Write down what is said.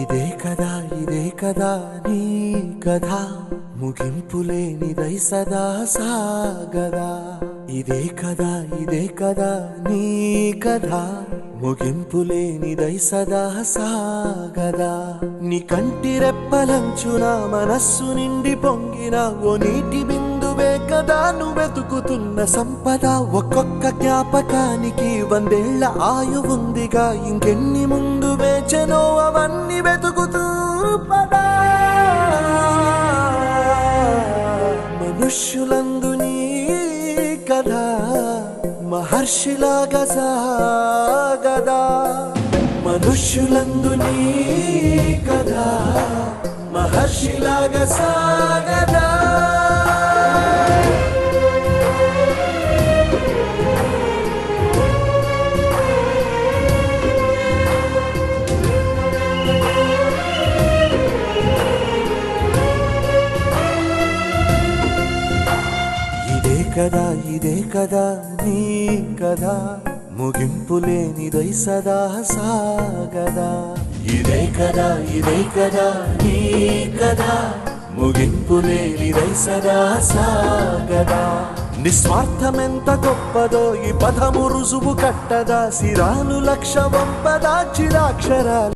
ఇదే కదా నీ కథ ముగింపులేనిదై సదా సాగదా ఇదే కదా నీ కథ ముగింపులేనిదై సదా సాగదా నీ కంటి రెప్పలంచున మనస్సు నిండి పొంగిన ఓ నీటి బిందువే కదా నువ్వెతుకుతున్న సంపద ఒక్కొక్క జ్ఞాపకానికి 100 ఏళ్ల ఆయువుందిగా ఇంకెన్ని ముందు వేచెనో అవన్నీ వెతుకుతూ పదా మనుష్యులందు నీ కథ మహర్షిలాగా సాగదా మనుష్యులందు నీ కథ మహర్షిలాగా సాగదా ఇదే కదా నీ కథ ముగింపులేనిదై సదా సాగదా ఇదే కదా నీ కథ ముగింపులేనిదై సదా సాగదా నిస్వార్థమెంత గొప్పదో ఈ పదము రుజువు కట్టదా సిరాలు లక్ష వంపదా చిరాక్షరాలు